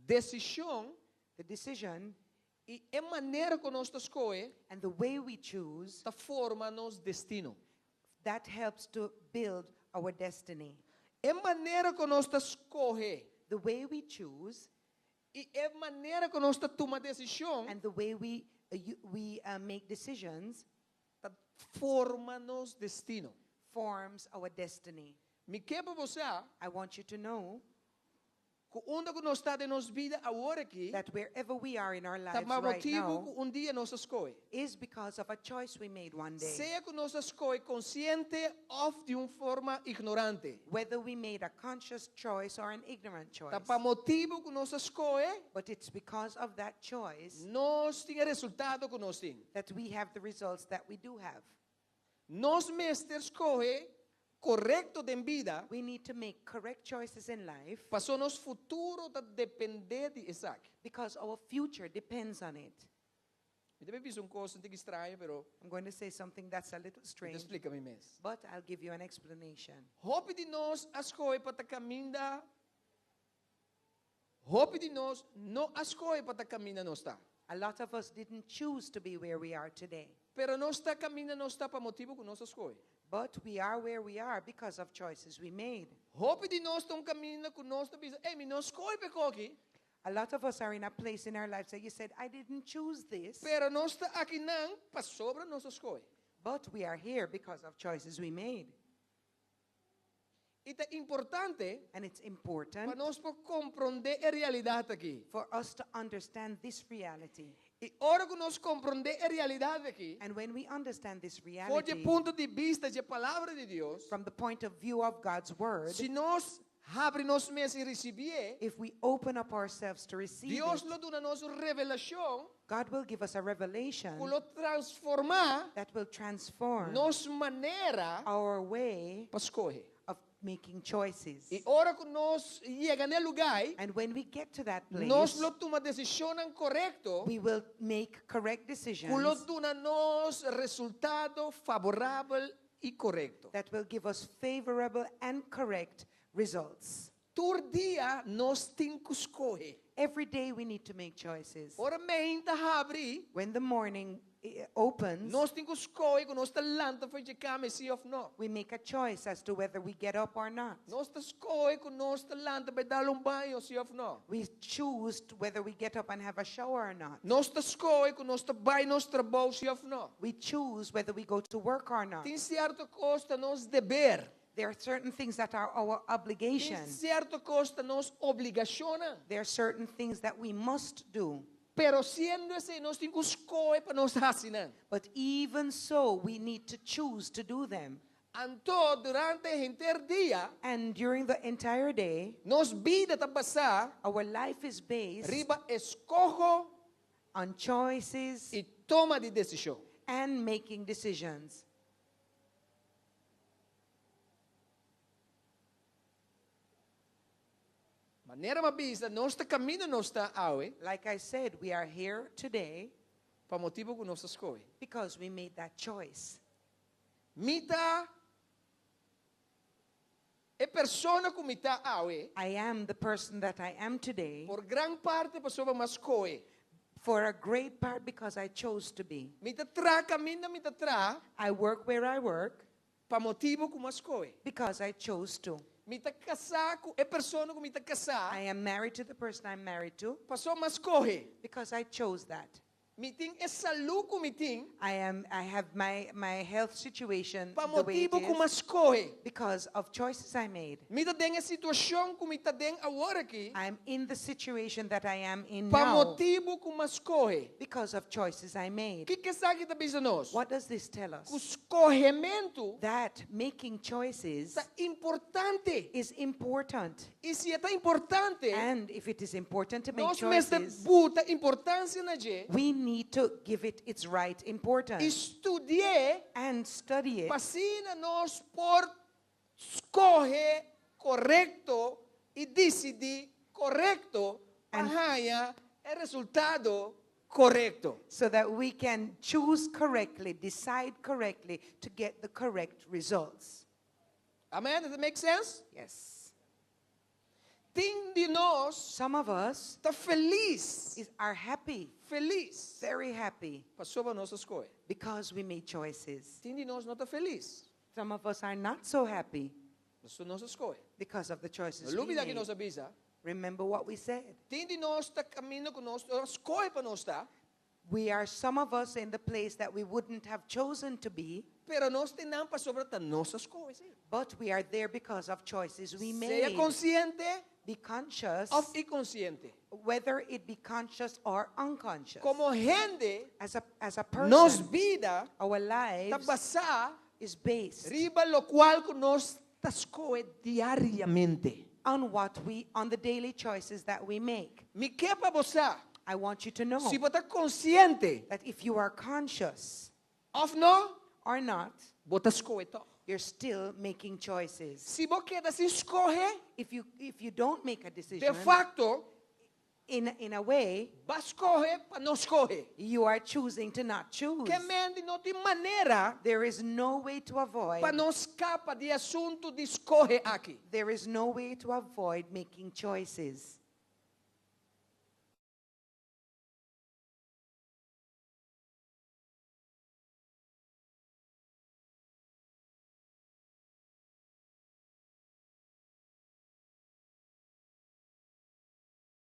decisão, the decision, e a maneira que nós escolhe, and the way we choose, da forma nosso destino. that helps to build our destiny. A maneira que nós escolhe, The way we choose e a maneira que nós toma decisão, and the way we make decisions da forma nosso destino. forms our destiny. Me quebra você, I want you to know que onde que nós está de nossa vida agora aqui, that wherever we are in our tá lives right motivo now que dia nós escolhe. is because of a choice we made one day. Seja que nós escolhe consciente ou de uma forma ignorante. Whether we made a conscious choice or an ignorant choice. Tá para motivo que nós escolhe, But it's because of that choice nós tem resultado que nós tem. that we have the results that we do have. Nós mestre escolhe correto de vida, We need to make correct choices in life para o nosso futuro tá depender de Isaac. because our future depends on it. Me deve dizer uma coisa um pouco estranha, pero I'm going to say something that's a little te strange, explica me mesmo. but I'll give you an explanation. Hope de nós escolhe para caminhar. Hope de nós não escolhe para caminhar nós está. A lot of us didn't choose to be where we are today, Pero nós está caminhando nós está para motivo que nós escolhe. but we are where we are because of choices we made. Hope de nós estão caminhando com nós está pensando, me nós escolhe para aqui, A lot of us are in a place in our lives that you said, I didn't choose this, pero nós está aqui não para sobre nós escolhe. but we are here because of choices we made. E é importante And it's para important nós compreender a realidade aqui. for us to understand this reality. E hora que nós compreender a realidade aqui, And when we understand this por reality o ponto de vista da palavra de Deus, from the point of view of God's word, se nós abre nós mesmos e receber, if we open up ourselves to receive Deus it, lo dá nossa revelação, God will give us a revelation que lo transformar that will transform nossa maneira our way para escolher. of making choices. E hora que nós chega no lugar, And when we get to that place, nós lo toma decisão correto, we will make correct que lo decisions dá nos resultado favorável e correto. that will give us favorable and correct results. Todo dia nós temos que escolher. Every day we need to make choices. Ora mente abre, When the morning opens, nós temos que escolher que nós talento foi de cama sim ou não. we make a choice as to whether we get up or not. Nós escolher que nós talento vai dar banho sim ou não. We choose whether we get up and have a shower or not. Nós escolher que nós vai nosso trabalho sim ou não. We choose whether we go to work or not. Tem certa coisa nós dever. There are certain things that are our Tem obligation. certa coisa nós obrigação. There are certain things that we must do. Pero sendo assim, nós temos que escolher para nós assinar. But even so, we need to choose to do them. Então, durante o inteiro dia, And during the entire day, nos vida está passar, our life is based riba escojo on choices e toma de decisão. and making decisions. Maneira uma vista, nós está caminhando, nós está aue, Like I said, we are here today para motivo que nós escolhe. because we made that choice. Mita, é persona que mita aue, I am the person that I am today por gran parte pessoa mas escolhe. for a great part because I chose to be. Mita tra, caminha, mita tra, I work where I work para motivo que mas escolhe. because I chose to. Mita casar, é persona que mita I casar, am married to the person I'm married to pessoa mas escolhe. because I chose that. Miting é saúde que miting, I have my health situation para the way it motivo que is mas escolhe. because of choices I made. Mita tem a situação que mita tem agora aqui, I'm in the situation that I am in para now motivo que mas escolhe. because of choices I made. Que sabe que está nós? What does this tell O us? escorrimento That making choices é importante. is important. E se é tão importante, And if it is important to make nós mesmos choices, buta importância na gente. we need to give it its right importance Estudie, and study it fascina nós por escorrer correto e decidir correto, And- para o resultado correto. so that we can choose correctly, decide correctly to get the correct results. Amen? Does it make sense? Yes. Ting de nós Some of us está feliz, are happy, feliz, very happy, passou para nossa escolha. because we made choices. Ting de nós não está feliz, Some of us are not so happy passou nossa escolha. because of the choices Não we dúvida que made. nós avisa. Remember what we said. Ting de nós está caminhando conosco, a escolha para nós está, We are some of us in the place that we wouldn't have chosen to be, pero nós temos para sobre a nossa escolha. Sim. but we are there because of choices we Seja made. consciente Be conscious, ou inconsciente. whether it be conscious or unconscious. Como gente, As a person, nos vida our está lives basada is based riba lo cual que nós está escolhe diariamente. on the daily choices that we make. Me quer para você, I want you to know se você está consciente that if you are conscious ou não, or not, você escolhe todo. you're still making choices. Se você quer se escolhe, If you don't make a de decision, facto, in a way, vai escolher para não escolher. you are choosing to not choose. Que mente não tem maneira There is no way to avoid. para não escapar de assunto de escolher aqui. There is no way to avoid making choices.